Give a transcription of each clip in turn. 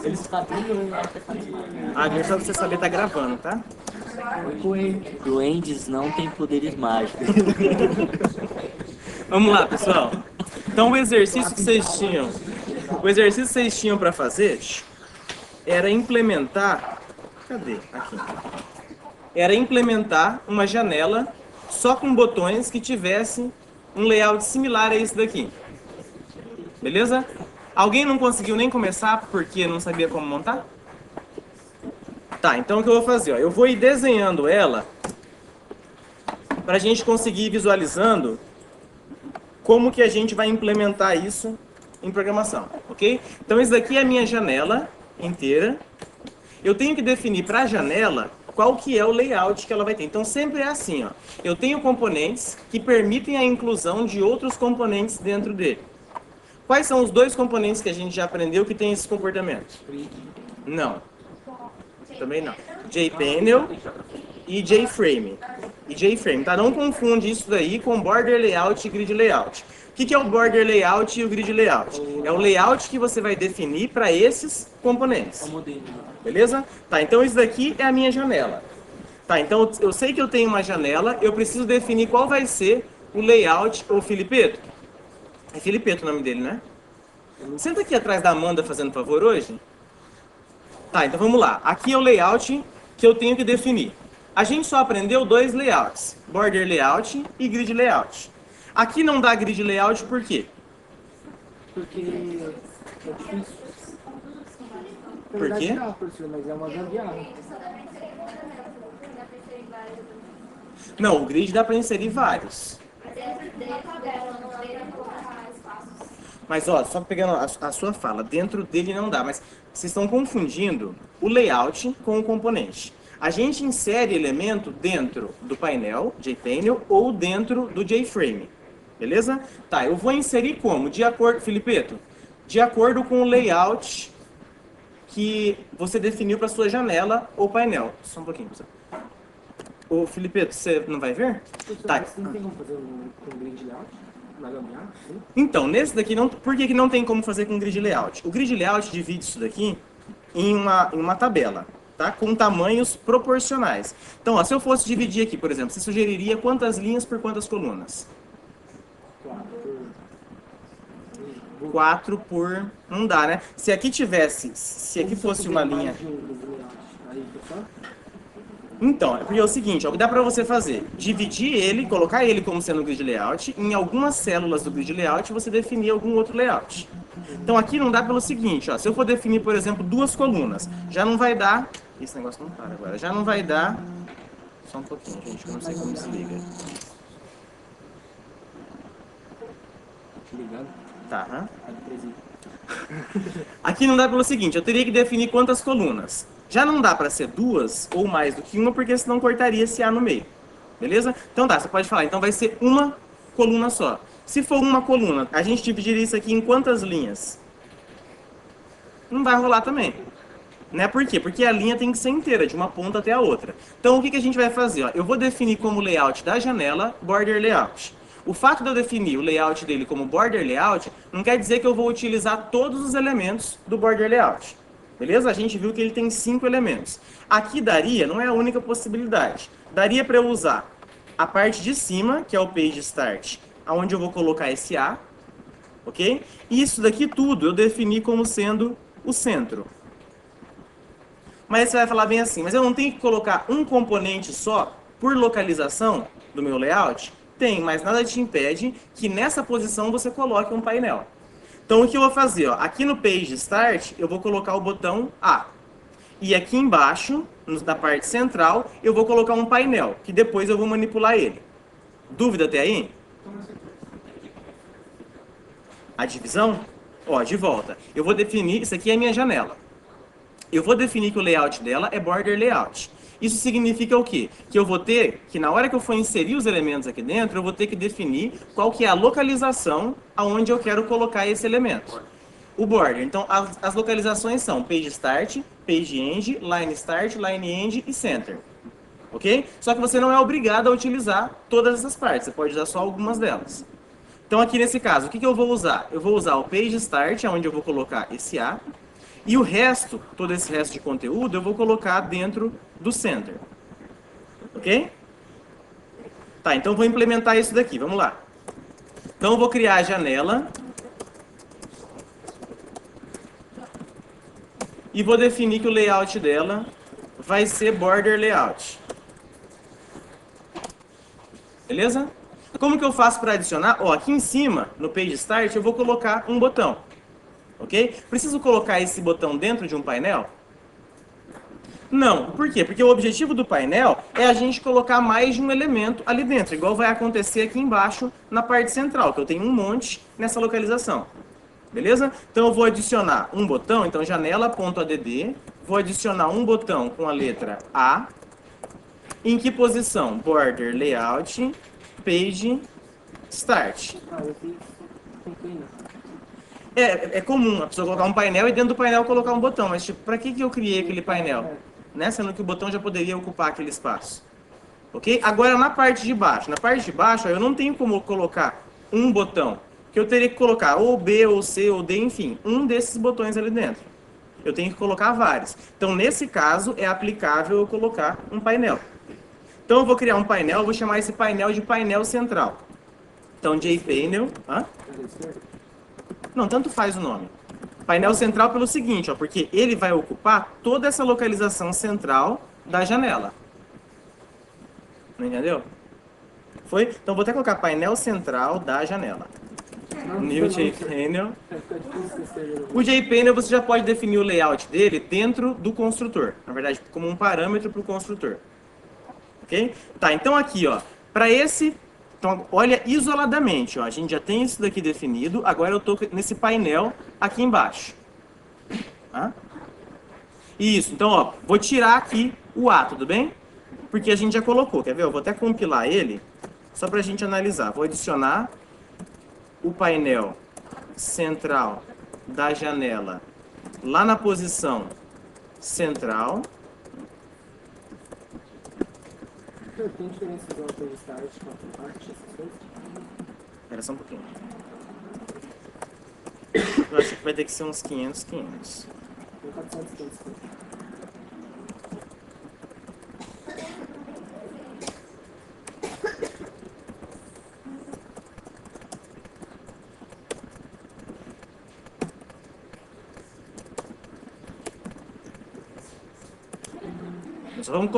Eles sabiam, eu acho que faz mais. Ah, só pra você saber, tá gravando, tá? Duendes não têm poderes mágicos. Vamos lá, pessoal. Então o exercício que vocês tinham, para fazer era implementar, cadê? Aqui. Era implementar uma janela só com botões que tivesse um layout similar a esse daqui. Beleza? Alguém não conseguiu nem começar porque não sabia como montar? Tá, então o que eu vou fazer? Ó, eu vou ir desenhando ela para a gente conseguir ir visualizando como que a gente vai implementar isso em programação, ok? Então isso daqui é a minha janela inteira. Eu tenho que definir para a janela qual que é o layout que ela vai ter. Então sempre é assim, ó. Eu tenho componentes que permitem a inclusão de outros componentes dentro dele. Quais são os dois componentes que a gente já aprendeu que tem esse comportamento? Não. Também não. JPanel e JFrame. Tá? Não confunde isso daí com Border Layout e Grid Layout. O que é o Border Layout e o Grid Layout? É o layout que você vai definir para esses componentes. Beleza? Tá, então isso daqui é a minha janela. Tá, então eu sei que eu tenho uma janela, eu preciso definir qual vai ser o layout. Ô, Filipeto? É Filipeto o nome dele, né? Senta aqui atrás da Amanda fazendo favor hoje. Tá, então vamos lá. Aqui é o layout que eu tenho que definir. A gente só aprendeu dois layouts, Border Layout e Grid Layout. Aqui não dá Grid Layout por quê? Porque é difícil. Por quê? Dá, professor, mas é uma gambiarra. Não, o grid dá para inserir vários. Mas ó, só pegando a sua fala, dentro dele não dá, mas vocês estão confundindo o layout com o componente. A gente insere elemento dentro do painel, JPanel, ou dentro do JFrame. Beleza? Tá, eu vou inserir como? De acordo, Filipeto? De acordo com o layout que você definiu para sua janela ou painel. Só um pouquinho, pessoal. Ô, Filipeto, você não vai ver? Tá. Não tem como fazer um grid layout? Na gambiarra? Sim. Então, nesse daqui, não, por que não tem como fazer com grid layout? O grid layout divide isso daqui em uma tabela, tá? Com tamanhos proporcionais. Então, ó, se eu fosse dividir aqui, por exemplo, você sugeriria quantas linhas por quantas colunas? 4 por... Não dá, né? Se aqui fosse uma linha... Então, porque é o seguinte, ó, o que dá pra você fazer? Dividir ele, colocar ele como sendo grid layout, em algumas células do grid layout você definir algum outro layout. Então aqui não dá pelo seguinte, ó, se eu for definir, por exemplo, duas colunas, já não vai dar... Esse negócio não para agora. Já não vai dar... Só um pouquinho, gente, que eu não sei como desliga. Ligado? Tá, Aqui não dá pelo seguinte, eu teria que definir quantas colunas. Já não dá para ser duas ou mais do que uma, porque senão cortaria esse A no meio. Beleza? Então dá, você pode falar, então vai ser uma coluna só. Se for uma coluna, a gente dividiria isso aqui em quantas linhas? Não vai rolar também. Né? Por quê? Porque a linha tem que ser inteira, de uma ponta até a outra. Então o que a gente vai fazer? Ó? Eu vou definir como layout da janela, Border Layout. O fato de eu definir o layout dele como Border Layout não quer dizer que eu vou utilizar todos os elementos do Border Layout. Beleza? A gente viu que ele tem 5 elementos. Aqui daria, não é a única possibilidade. Daria para eu usar a parte de cima, que é o Page Start, onde eu vou colocar esse A. Ok? E isso daqui tudo eu defini como sendo o centro. Mas você vai falar bem assim, mas eu não tenho que colocar um componente só por localização do meu layout? Tem, mas nada te impede que nessa posição você coloque um painel. Então o que eu vou fazer? Ó, aqui no Page Start eu vou colocar o botão A. E aqui embaixo, na parte central, eu vou colocar um painel, que depois eu vou manipular ele. Dúvida até aí? A divisão? Ó, de volta. Eu vou definir, isso aqui é a minha janela. Eu vou definir que o layout dela é Border Layout. Isso significa o quê? Que eu vou ter, que na hora que eu for inserir os elementos aqui dentro, eu vou ter que definir qual que é a localização aonde eu quero colocar esse elemento. O border. Então, as localizações são Page Start, Page End, Line Start, Line End e Center. Ok? Só que você não é obrigado a utilizar todas essas partes, você pode usar só algumas delas. Então, aqui nesse caso, o que eu vou usar? Eu vou usar o Page Start, onde eu vou colocar esse A. E o resto, todo esse resto de conteúdo, eu vou colocar dentro do Center. Ok? Tá, então eu vou implementar isso daqui. Vamos lá. Então eu vou criar a janela. E vou definir que o layout dela vai ser border layout. Beleza? Como que eu faço para adicionar? Ó, aqui em cima, no Page Start, eu vou colocar um botão. Ok? Preciso colocar esse botão dentro de um painel? Não. Por quê? Porque o objetivo do painel é a gente colocar mais de um elemento ali dentro, igual vai acontecer aqui embaixo na parte central, que eu tenho um monte nessa localização. Beleza? Então eu vou adicionar um botão, então janela.add, vou adicionar um botão com a letra A. Em que posição? Border Layout, Page, Start. Ah, eu fiz com pena. É comum a pessoa colocar um painel e dentro do painel colocar um botão, mas tipo, pra que eu criei aquele painel? Né? Sendo que o botão já poderia ocupar aquele espaço. Ok? Agora na parte de baixo. Na parte de baixo, ó, eu não tenho como colocar um botão. Que eu teria que colocar ou B, ou C, ou D, enfim, um desses botões ali dentro. Eu tenho que colocar vários. Então, nesse caso, é aplicável eu colocar um painel. Então, eu vou criar um painel, eu vou chamar esse painel de painel central. Então, JPanel... Hã? Não, tanto faz o nome. Painel central pelo seguinte, ó, porque ele vai ocupar toda essa localização central da janela. Não entendeu? Foi? Então, vou até colocar painel central da janela. New JPanel. O JPanel você já pode definir o layout dele dentro do construtor. Na verdade, como um parâmetro para o construtor. Ok? Tá, então aqui, ó, para esse... Então, olha isoladamente, ó, a gente já tem isso daqui definido, agora eu estou nesse painel aqui embaixo. Tá? Isso, então, ó, vou tirar aqui o A, tudo bem? Porque a gente já colocou, quer ver? Eu vou até compilar ele, só para a gente analisar. Vou adicionar o painel central da janela lá na posição central. Tem diferença usar o Page Start com a parte, essas coisas? Espera só um pouquinho. Eu acho que vai ter que ser uns 500. Tem 400.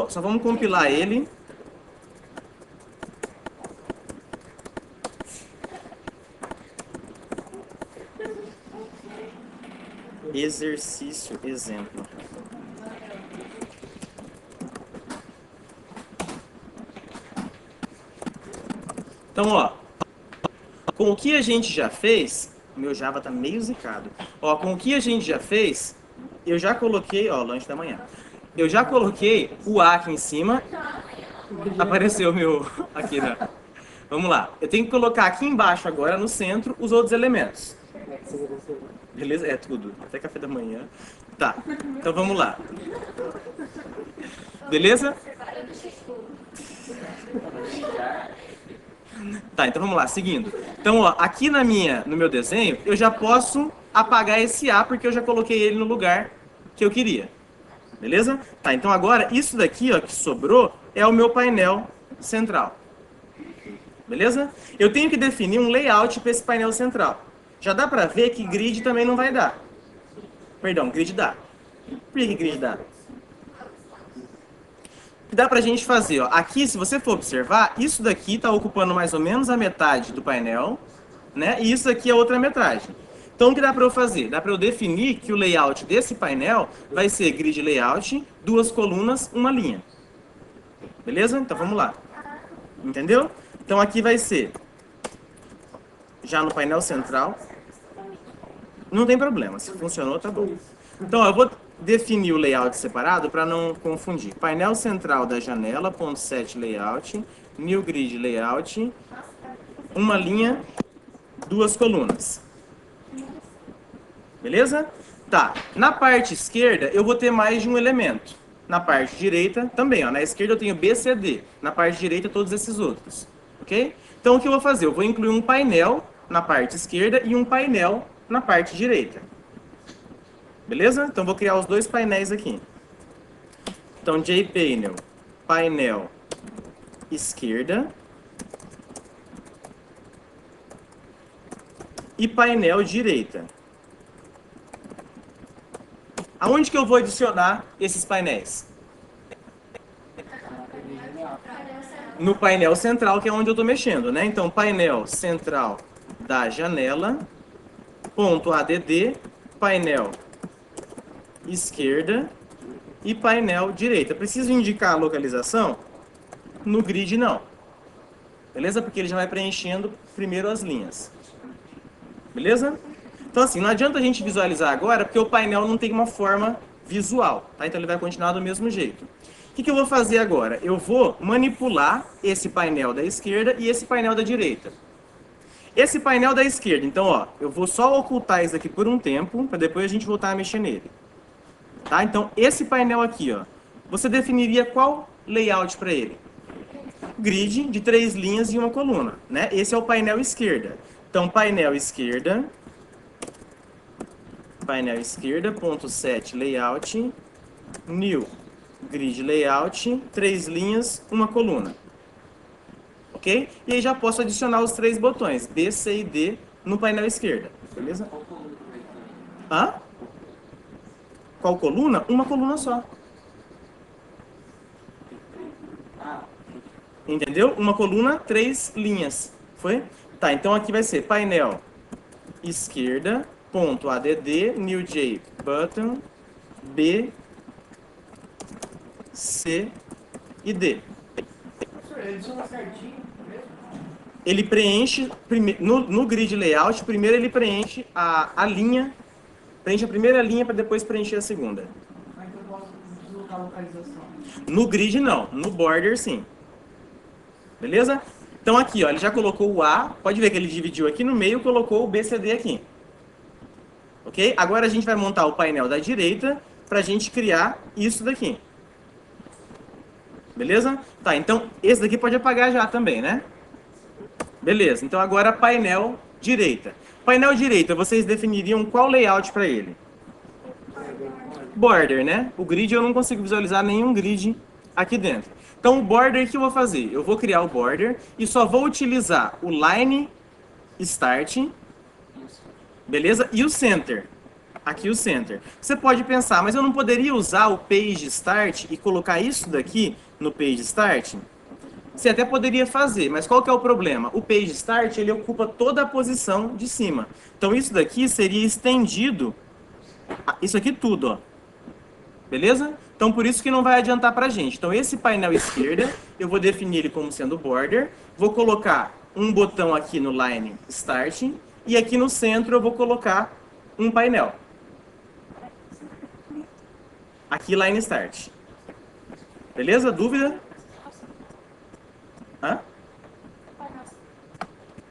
Só vamos compilar ele. Exercício, exemplo. Então, ó, com o que a gente já fez, meu Java tá meio zicado. Ó, com o que a gente já fez, eu já coloquei, ó, lanche da manhã. Eu já coloquei o A aqui em cima. Apareceu o meu aqui, né? Vamos lá. Eu tenho que colocar aqui embaixo agora, no centro, os outros elementos. Beleza? É tudo. Até café da manhã. Tá. Então vamos lá. Beleza? Tá, então vamos lá, seguindo. Então, ó, aqui no meu desenho, eu já posso apagar esse A porque eu já coloquei ele no lugar que eu queria. Beleza? Tá, então agora, isso daqui, ó, que sobrou, é o meu painel central. Beleza? Eu tenho que definir um layout para esse painel central. Já dá pra ver que grid também não vai dar. Perdão, grid dá. Por que grid dá? Dá pra gente fazer, ó. Aqui, se você for observar, isso daqui tá ocupando mais ou menos a metade do painel, né? E isso aqui é outra metade. Então, o que dá pra eu fazer? Dá pra eu definir que o layout desse painel vai ser grid layout, 2 colunas, 1 linha. Beleza? Então, vamos lá. Entendeu? Então, aqui vai ser, já no painel central. Não tem problema, se funcionou, tá bom. Então, ó, eu vou definir o layout separado para não confundir. Painel central da janela, .set layout, new grid layout, 1 linha, 2 colunas. Beleza? Tá. Na parte esquerda, eu vou ter mais de um elemento. Na parte direita, também, ó. Na esquerda eu tenho B, C, D. Na parte direita, todos esses outros. Ok? Então, o que eu vou fazer? Eu vou incluir um painel na parte esquerda e um painel na parte direita. Beleza? Então vou criar os dois painéis aqui. Então JPanel, painel esquerda e painel direita. Aonde que eu vou adicionar esses painéis? No painel central, que é onde eu estou mexendo, né? Então, painel central da janela, ponto .add, painel esquerda e painel direita. Preciso indicar a localização? No grid, não. Beleza? Porque ele já vai preenchendo primeiro as linhas. Beleza? Então, assim, não adianta a gente visualizar agora, porque o painel não tem uma forma visual, tá? Então ele vai continuar do mesmo jeito. O que eu vou fazer agora? Eu vou manipular esse painel da esquerda e esse painel da direita. Esse painel da esquerda, então, ó, eu vou só ocultar isso aqui por um tempo, para depois a gente voltar a mexer nele. Tá? Então, esse painel aqui, ó, você definiria qual layout para ele? Grid de 3 linhas e uma coluna, né? Esse é o painel esquerda. Então, painel esquerda, ponto set layout, new, grid layout, 3 linhas, uma coluna. Ok? E aí já posso adicionar os 3 botões, B, C e D, no painel esquerda. Beleza? Hã? Qual coluna? Uma coluna só. Entendeu? Uma coluna, 3 linhas. Foi? Tá, então aqui vai ser painel esquerda, ponto add, new j button, B, C e D. Ele chama certinho mesmo? Ele preenche, no grid layout, primeiro ele preenche a linha, preenche a primeira linha para depois preencher a segunda. Mas eu posso deslocar a localização. No grid não, no border sim. Beleza? Então aqui, ó, ele já colocou o A, pode ver que ele dividiu aqui no meio e colocou o BCD aqui. Ok? Agora a gente vai montar o painel da direita para a gente criar isso daqui. Beleza? Tá, então esse daqui pode apagar já também, né? Beleza, então agora painel direita. Painel direita, vocês definiriam qual layout para ele? Border, né? O grid eu não consigo visualizar nenhum grid aqui dentro. Então o border, o que eu vou fazer? Eu vou criar o border e só vou utilizar o line start, beleza? E o center. Aqui o center. Você pode pensar, mas eu não poderia usar o page start e colocar isso daqui no page start? Você até poderia fazer, mas qual que é o problema? O page start, ele ocupa toda a posição de cima. Então isso daqui seria estendido, isso aqui tudo, ó. Beleza? Então por isso que não vai adiantar pra gente. Então esse painel esquerda, eu vou definir ele como sendo border, vou colocar um botão aqui no line start e aqui no centro eu vou colocar um painel. Aqui line start. Beleza? Dúvida? Hã?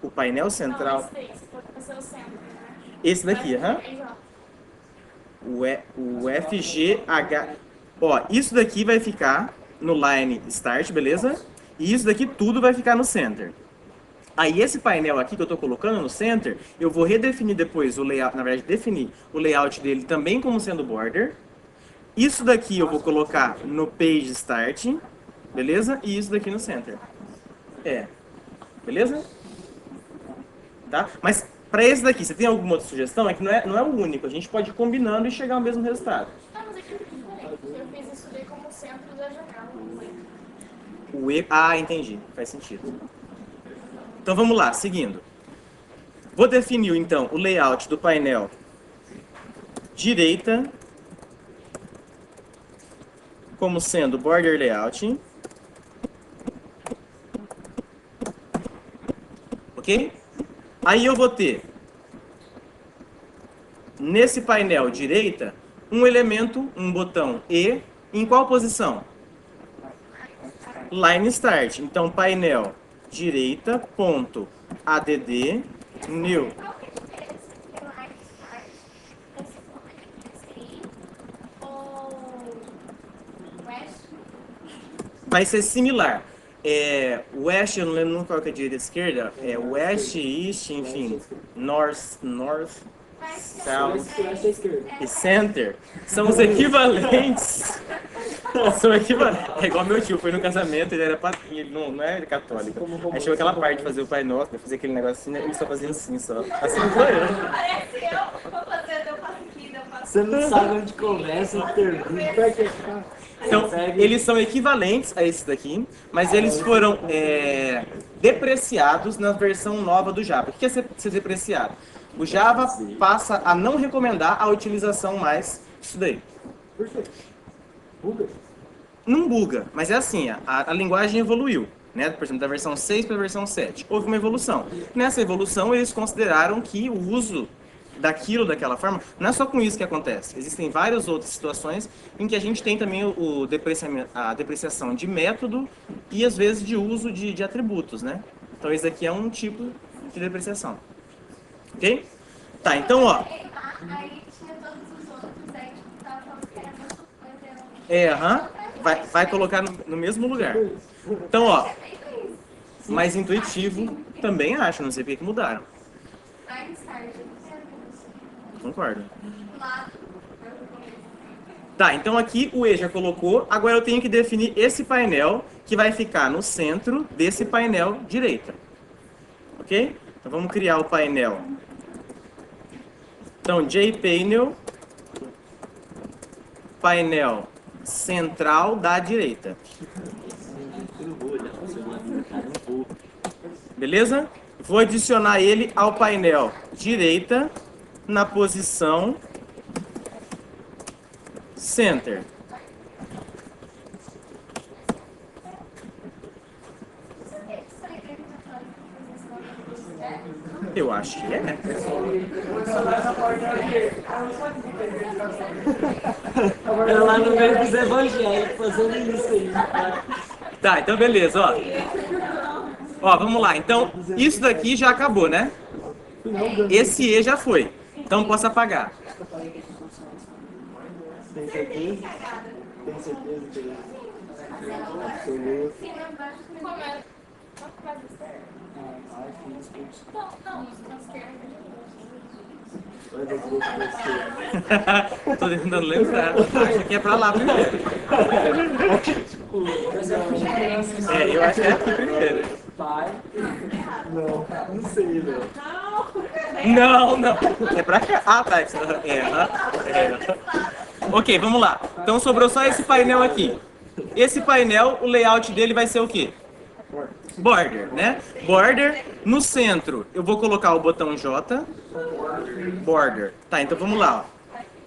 O painel central. Esse daqui, aham. O FGH. Ó, isso daqui vai ficar no line start, beleza? E isso daqui tudo vai ficar no center. Aí esse painel aqui que eu tô colocando no center, eu vou redefinir depois o layout, na verdade definir o layout dele também como sendo border. Isso daqui eu vou colocar no page start, beleza? E isso daqui no center. É. Beleza? Tá? Mas para esse daqui, você tem alguma outra sugestão? É que não é o único. A gente pode ir combinando e chegar ao mesmo resultado. Ah, mas é que é diferente. Eu fiz isso daí como centro da janela. Ah, entendi. Faz sentido. Então vamos lá, seguindo. Vou definir então o layout do painel direita como sendo border layout. Ok? Aí eu vou ter nesse painel direita um elemento, um botão E, em qual posição? Line Start. Então painel direita, ponto, add, new. Vai ser similar. West, eu não lembro qual que é a direita e a esquerda. West, East, enfim. North. South Splash à esquerda. e Center são os equivalentes. São equivalentes. É igual meu tio, foi no casamento, ele era padrinho, ele não é católico. Aí chegou aquela parte de fazer o Pai Nosso, de fazer aquele negocinho, ele só fazia assim só. Assim foi eu. Parece eu. Vou fazer, eu faço aqui, eu faço. Você não sabe onde começa a pergunta. Pra que ficar? Então, eles são equivalentes a esse daqui, mas eles foram depreciados na versão nova do Java. O que é ser depreciado? O Java passa a não recomendar a utilização mais disso daí. Por quê? Buga? Não buga, mas é assim, a linguagem evoluiu, né? Por exemplo, da versão 6 para a versão 7. Houve uma evolução. Nessa evolução, eles consideraram que o uso daquilo daquela forma, não é só com isso que acontece. Existem várias outras situações em que a gente tem também a depreciação de método e, às vezes, de uso de atributos, né? Então, esse aqui é um tipo de depreciação. Ok? Tá, então, ó. Aí tinha todos os outros, aí tipo, tava falando que era Aham. Vai colocar no mesmo lugar. Então, ó. Mais intuitivo, também acho. Não sei por que mudaram. mais tarde. Concordo. Lá. Tá, então aqui o E já colocou. Agora eu tenho que definir esse painel que vai ficar no centro desse painel direita. Ok? Então vamos criar o painel. Então, JPanel, painel central da direita. Eu não vou olhar pro celular do meu cara, não vou. Beleza? Vou adicionar ele ao painel direita na posição center. Eu acho que é. Eu lá no meio dos evangélicos fazendo isso aí. Tá, então beleza, ó. Ó, vamos lá. Então, isso daqui já acabou, né? Esse E já foi. Então posso apagar. Tem certeza? Tem certeza que ele absoluto. Começa. Faz certo. Ai, que discute. Não, isso na esquerda. Vai dar grupo pra você. Tô tentando lembrar. Acho que é pra lá primeiro. Eu acho que é aqui primeiro. Pai? Não sei, velho. Não. É pra cá. Ah, tá. Ok, vamos lá. Então sobrou só esse painel aqui. Esse painel, o layout dele vai ser o quê? Border, né? Border. No centro, eu vou colocar o botão J. Border. Tá, então vamos lá.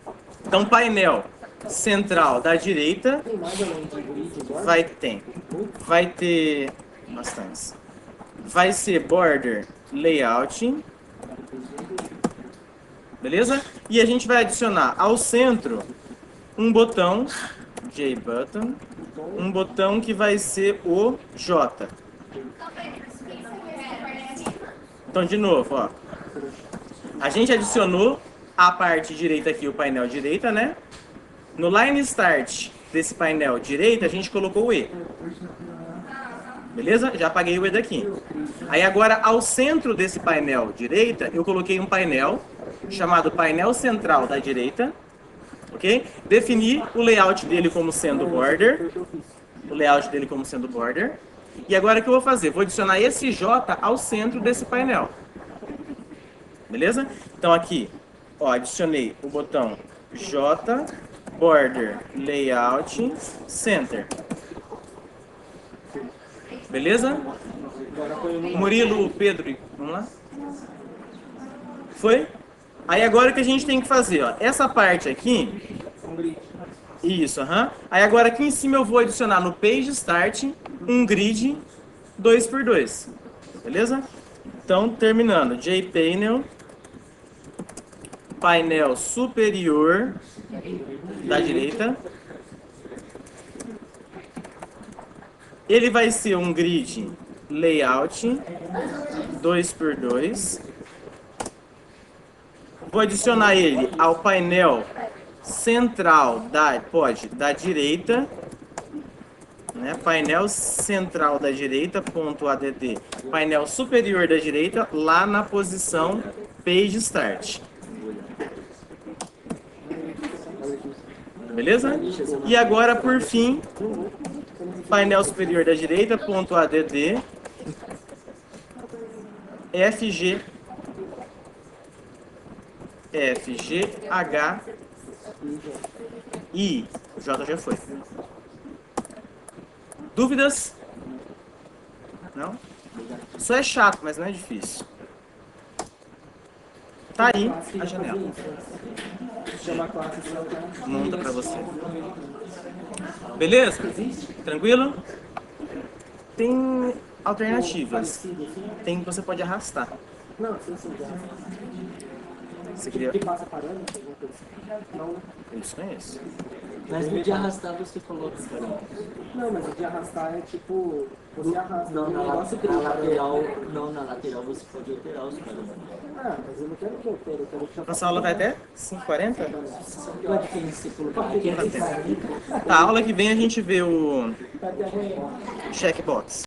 Ó. Então, painel central da direita Tem mais além de grid agora? vai ter bastantes. Vai ser border layout. Beleza? E a gente vai adicionar ao centro um botão JButton, um botão que vai ser o J. Então, de novo, ó. A gente adicionou a parte direita aqui, o painel direita, né? No line start desse painel direita, a gente colocou o E. Beleza? Já apaguei o E daqui. Aí agora, ao centro desse painel direita, eu coloquei um painel chamado painel central da direita. Ok? Defini o layout dele como sendo border. O layout dele como sendo border. E agora o que eu vou fazer? Vou adicionar esse J ao centro desse painel. Beleza? Então aqui, ó, adicionei o botão J, border, layout, center. Beleza? Murilo, Pedro, vamos lá? Foi? Aí agora o que a gente tem que fazer, ó, essa parte aqui, isso, aham. Aí agora aqui em cima eu vou adicionar no page start um grid 2x2, beleza? Então, terminando, JPanel, painel superior da direita. Ele vai ser um grid layout 2x2. Vou adicionar ele ao painel central da direita, né? Painel central da direita, ponto .add, painel superior da direita, lá na posição page start. Beleza? E agora, por fim, painel superior da direita, ponto ADD, FG, H, I. O J já foi. Dúvidas? Não? Isso é chato, mas não é difícil. Tá aí a janela. Chama a classe Monta pra você. Beleza? Tranquilo? Tem alternativas. Tem que você pode arrastar. Não, sim, já. Você queria... Que passa parâmetro, alguma coisa assim. Não, Eu desconheço. Mas no de arrastar você coloca, cara. não, mas o de arrastar é tipo. Você arrasta. Não, o na negócio cria lateral, não, na lateral você pode alterar os parâmetros. Ah, mas eu não quero que eu quero, eu quero que já Nossa aula vai até 5h40? Qual a diferença você colocar aqui? Tá, a aula que vem a gente vê o checkbox.